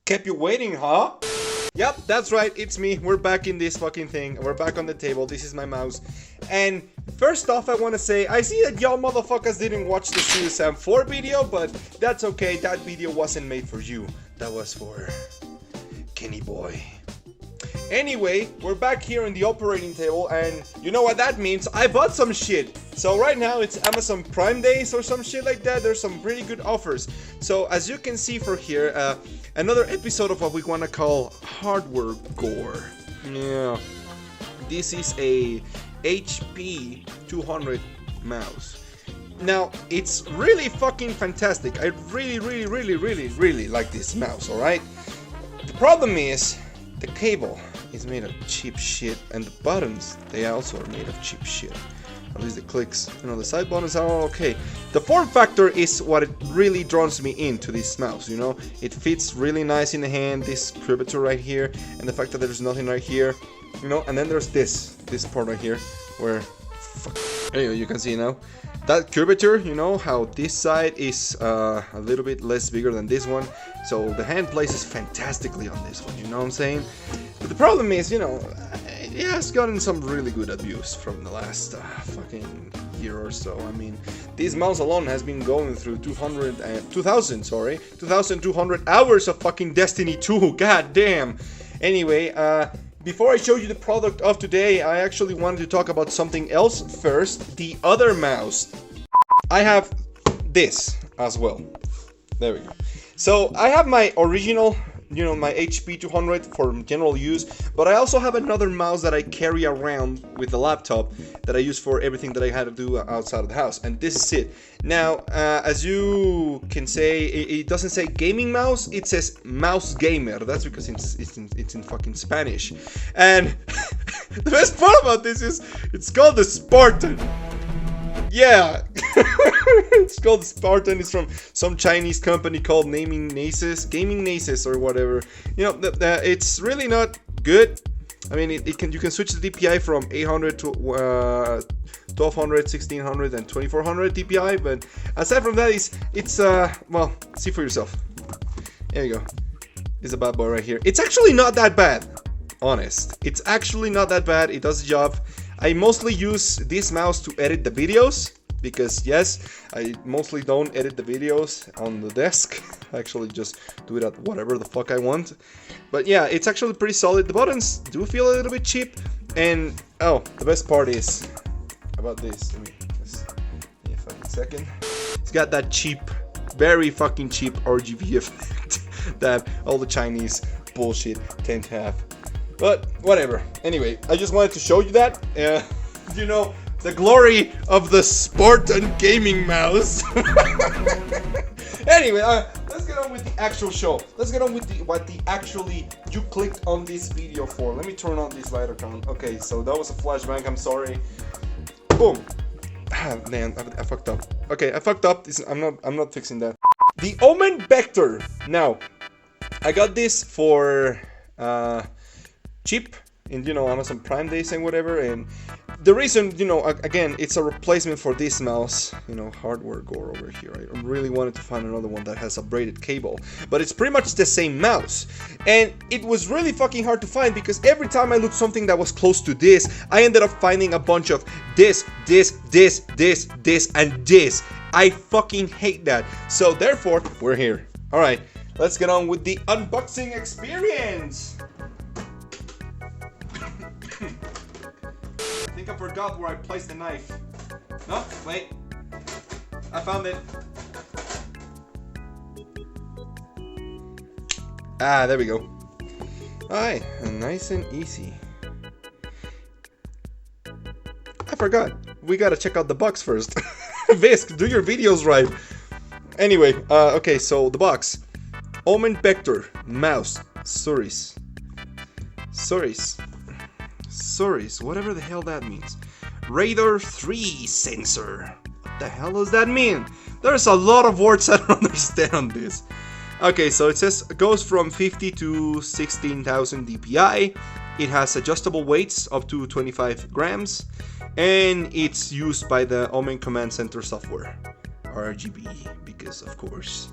Kept you waiting, huh? Yep, that's right, it's me. We're back in this fucking thing. We're back on the table. This is my mouse. And first off, I want to say, I see that y'all motherfuckers didn't watch the Serious Sam 4 video, but that's okay. That video wasn't made for you. That was for Kenny Boy. Anyway, we're back here in the operating table, and you know what that means. I bought some shit. So right now it's Amazon Prime Days or some shit like that. There's some really good offers. So as you can see for here, another episode of what we want to call hardware gore. Yeah. This is a HP 200 mouse. Now, it's really fucking fantastic. I really like this mouse, alright? The problem is, the cable is made of cheap shit, and the buttons, they also are made of cheap shit. At least the clicks, you know, the side buttons are all okay. The form factor is what it really draws me into this mouse, you know. It fits really nice in the hand, this curvature right here, and the fact that there's nothing right here, you know. And then there's this part right here, where, anyway, you can see now. That curvature, you know, how this side is a little bit less bigger than this one. So the hand places fantastically on this one, you know what I'm saying? But the problem is, you know, it has gotten some really good abuse from the last fucking year or so. I mean, this mouse alone has been going through 2,200 hours of fucking Destiny 2, god damn. Anyway, before I show you the product of today, I actually wanted to talk about something else first. The other mouse. I have this as well. There we go. So I have my original, you know, my HP 200 for general use, but I also have another mouse that I carry around with the laptop that I use for everything that I had to do outside of the house, and this is it. Now, as you can say, it doesn't say gaming mouse, it says mouse gamer. That's because it's in fucking Spanish. And the best part about this is it's called the Spartan. Yeah, it's called Spartan. It's from some Chinese company called Gaming Naces or whatever. You know, it's really not good. I mean, you can switch the DPI from 800 to 1200, 1600, and 2400 DPI. But aside from that, it's well, see for yourself. There you go. It's a bad boy right here. It's actually not that bad. Honest, it's actually not that bad. It does the job. I mostly use this mouse to edit the videos, because yes, I mostly don't edit the videos on the desk. I actually just do it at whatever the fuck I want. But yeah, it's actually pretty solid. The buttons do feel a little bit cheap, and oh, the best part is about this. Let me just give me a fucking second. It's got that cheap, very fucking cheap RGB effect that all the Chinese bullshit tend to have. But whatever. Anyway, I just wanted to show you that. You know, the glory of the Spartan gaming mouse. Anyway, let's get on with the actual show. Let's get on with what actually you clicked on this video for. Let me turn on this light account. Okay, so that was a flashbang. I'm sorry. Boom. Ah, man, I fucked up. Okay, I fucked up. I'm not fixing that. The Omen Vector. Now, I got this for cheap in, you know, Amazon Prime Days and whatever, and the reason, you know, again, it's a replacement for this mouse, you know, hardware gore over here. I really wanted to find another one that has a braided cable, but it's pretty much the same mouse, and it was really fucking hard to find because every time I looked something that was close to this, I ended up finding a bunch of this, and this. I fucking hate that. So therefore, we're here. All right, let's get on with the unboxing experience. I think I forgot where I placed the knife. No, wait. I found it. Ah, there we go. Alright, nice and easy. I forgot. We gotta check out the box first. Visk, do your videos right. Anyway, okay, so the box. Omen Vector, mouse, Suris, whatever the hell that means. Radar 3 sensor. What the hell does that mean? There's a lot of words I don't understand on this. Okay, so it says it goes from 50 to 16,000 DPI. It has adjustable weights up to 25 grams. And it's used by the Omen Command Center software. RGB, because of course.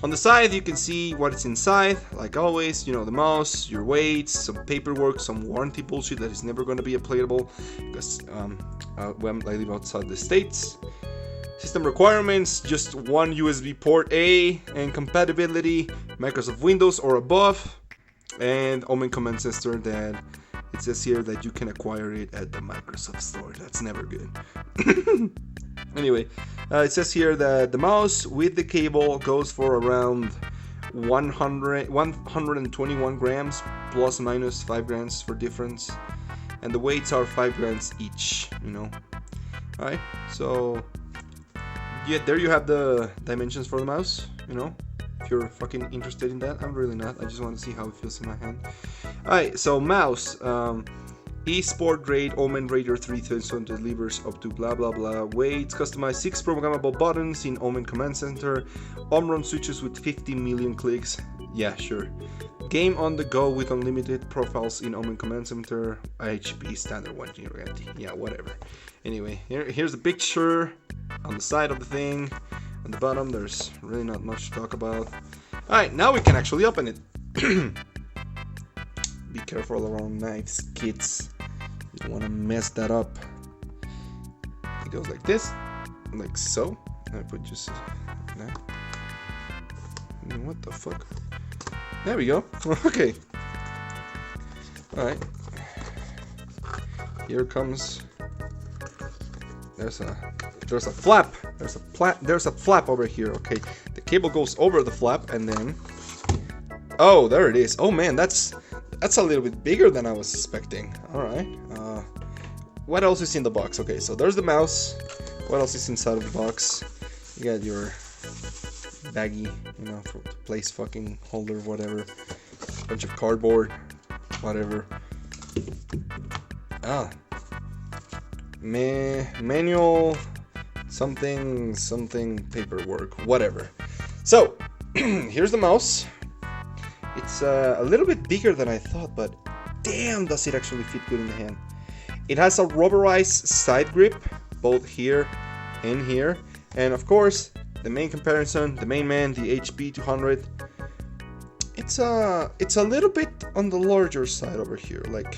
On the side, you can see what is inside, like always, you know, the mouse, your weights, some paperwork, some warranty bullshit that is never going to be applicable because when I live outside the States. System requirements, just one USB port A and compatibility, Microsoft Windows or above, and Omen Command Center that it says here that you can acquire it at the Microsoft Store. That's never good. Anyway, it says here that the mouse with the cable goes for around 121 grams, plus minus 5 grams for difference, and the weights are 5 grams each, you know. Alright, so yeah, there you have the dimensions for the mouse, you know. If you're fucking interested in that, I'm really not. I just want to see how it feels in my hand. Alright, so mouse. eSport grade Omen Raider 3000 delivers up to blah blah blah. Weights, customized 6 programmable buttons in Omen Command Center. On-run switches with 50 million clicks. Yeah, sure. Game on the go with unlimited profiles in Omen Command Center. HP standard 1 year guarantee. Yeah, whatever. Anyway, here's the picture on the side of the thing. On the bottom, there's really not much to talk about. Alright, now we can actually open it. Be careful around knives, kids. You don't want to mess that up. It goes like this, like so. I put just that. What the fuck? There we go. Okay. All right. Here comes. There's a flap. There's a flap over here. Okay. The cable goes over the flap and then. Oh, there it is. Oh man, that's a little bit bigger than I was expecting. Alright. What else is in the box? Okay, so there's the mouse. What else is inside of the box? You got your baggie, you know, for place fucking holder, whatever. Bunch of cardboard, whatever. Manual, something paperwork, whatever. So, here's the mouse. It's a little bit bigger than I thought, but damn, does it actually fit good in the hand. It has a rubberized side grip, both here and here. And of course, the main comparison, the main man, the HP 200. It's a little bit on the larger side over here. Like,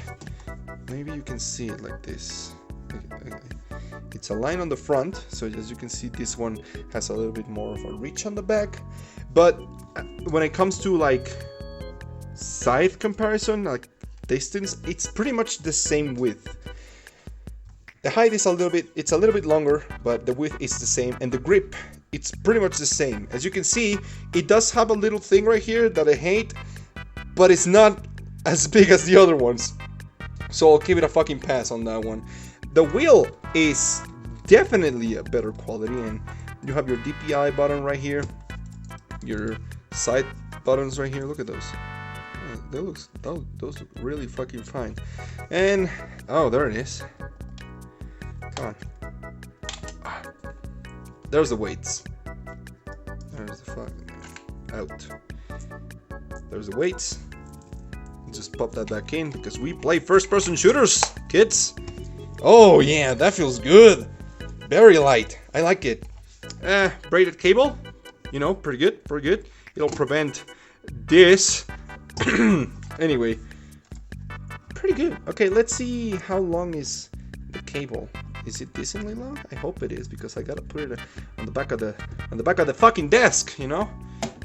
maybe you can see it like this. It's a line on the front, so as you can see, this one has a little bit more of a reach on the back. But when it comes to like side comparison, like distance, it's pretty much the same width. The height is a little bit longer, but the width is the same, and the grip, it's pretty much the same. As you can see, it does have a little thing right here that I hate, but it's not as big as the other ones, so I'll give it a fucking pass on that one. The wheel is definitely a better quality, and you have your DPI button right here, your side buttons right here. Look at those. Those look really fucking fine. And oh, there it is. Come on. There's the weights. There's the fucking out. There's the weights. Just pop that back in because we play first-person shooters, kids. Oh yeah, that feels good. Very light. I like it. Braided cable. You know, pretty good. Pretty good. It'll prevent this. Anyway, pretty good. Okay, let's see how long is the cable. Is it decently long? I hope it is, because I gotta put it on the back of the fucking desk, you know.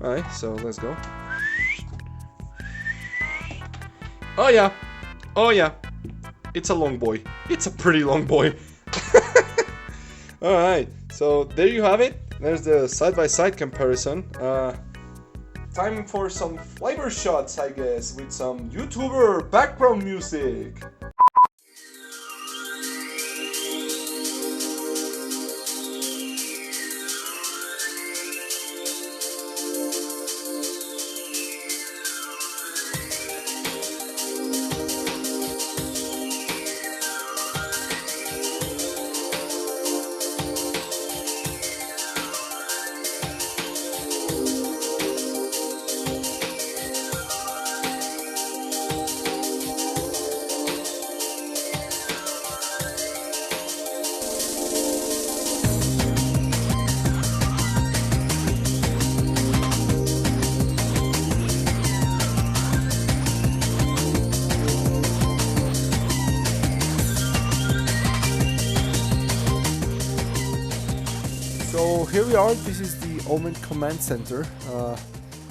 All right, so let's go. Oh yeah, oh yeah. It's a long boy. It's a pretty long boy. All right, so there you have it. There's the side-by-side comparison. Time for some flavor shots, I guess, with some YouTuber background music. here we are. This is the Omen command center.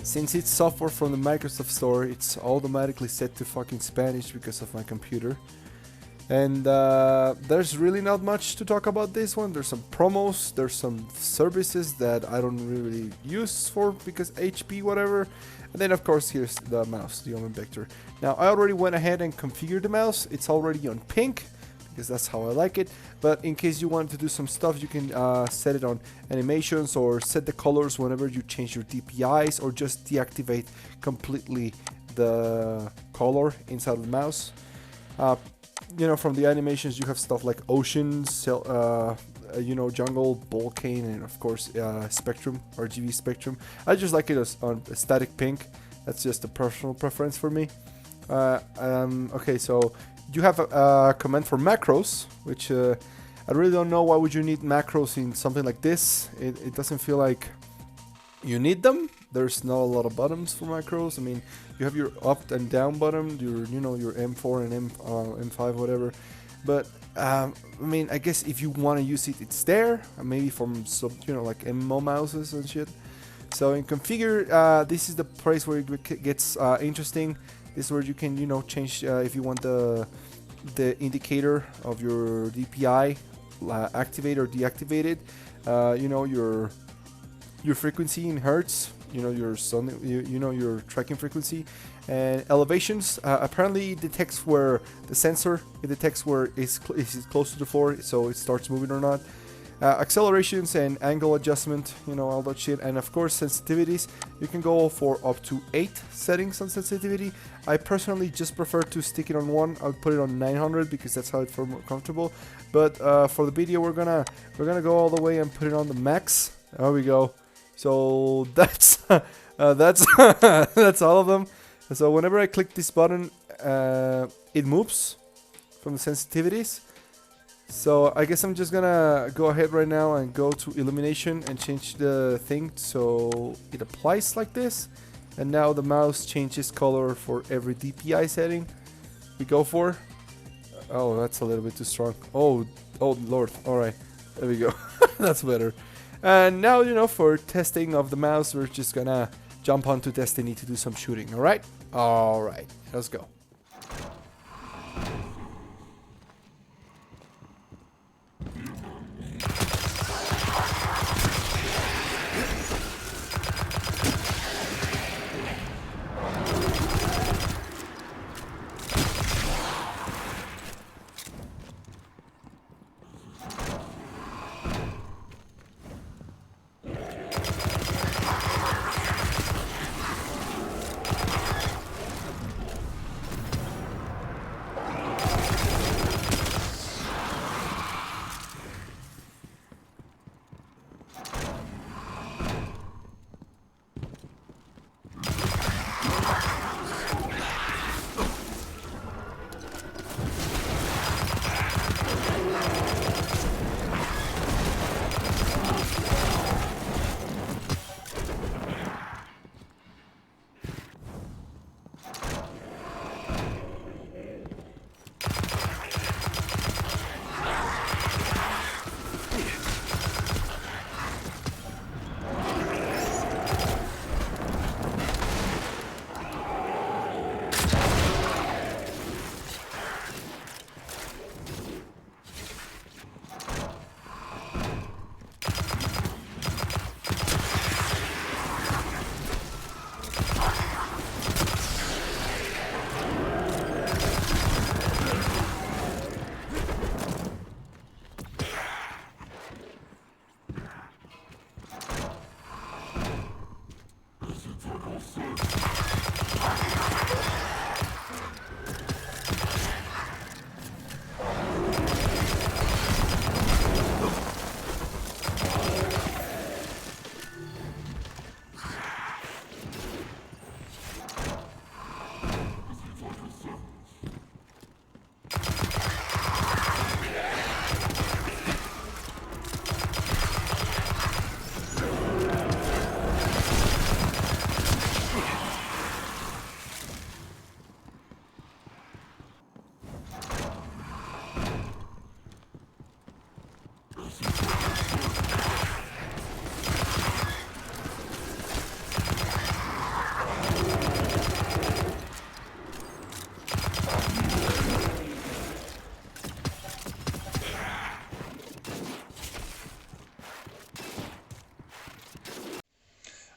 Since it's software from the Microsoft Store, it's automatically set to fucking Spanish because of my computer. And there's really not much to talk about this one. There's some promos, there's some services that I don't really use for because HP whatever. And then of course here's the mouse, the Omen Vector. Now I already went ahead and configured the mouse. It's already on pink because that's how I like it. But in case you want to do some stuff, you can set it on animations or set the colors whenever you change your DPIs, or just deactivate completely the color inside of the mouse. You know, from the animations you have stuff like oceans, you know, jungle, volcano, and of course spectrum, RGB spectrum. I just like it as on static pink. That's just a personal preference for me. Okay, so you have a command for macros, which I really don't know why would you need macros in something like this. It doesn't feel like you need them. There's not a lot of buttons for macros. I mean, you have your up and down button, your your M4 and M5 whatever. But I mean, I guess if you want to use it, it's there. Maybe from some like MMO mouses and shit. So in configure, this is the place where it gets interesting. This is where you can change if you want the indicator of your DPI activate or deactivated. Your frequency in hertz. Your your tracking frequency and elevations. Apparently it detects where the sensor detects where it's close to the floor, so it starts moving or not. Accelerations and angle adjustment, all that shit. And of course sensitivities, you can go for up to 8 settings on sensitivity. I personally just prefer to stick it on 1. I'll put it on 900 because that's how it's more comfortable. But for the video we're gonna go all the way and put it on the max. There we go. So that's that's all of them. So whenever I click this button, it moves from the sensitivities. So I guess I'm just gonna go ahead right now and go to illumination and change the thing so it applies like this. And now the mouse changes color for every DPI setting we go for. Oh, that's a little bit too strong. Oh lord. Alright, there we go. That's better. And now, for testing of the mouse, we're just gonna jump onto Destiny to do some shooting, alright? Alright, let's go.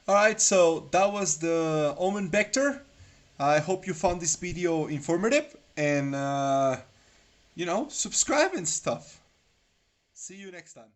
Alright, so that was the Omen Vector. I hope you found this video informative and, subscribe and stuff. See you next time.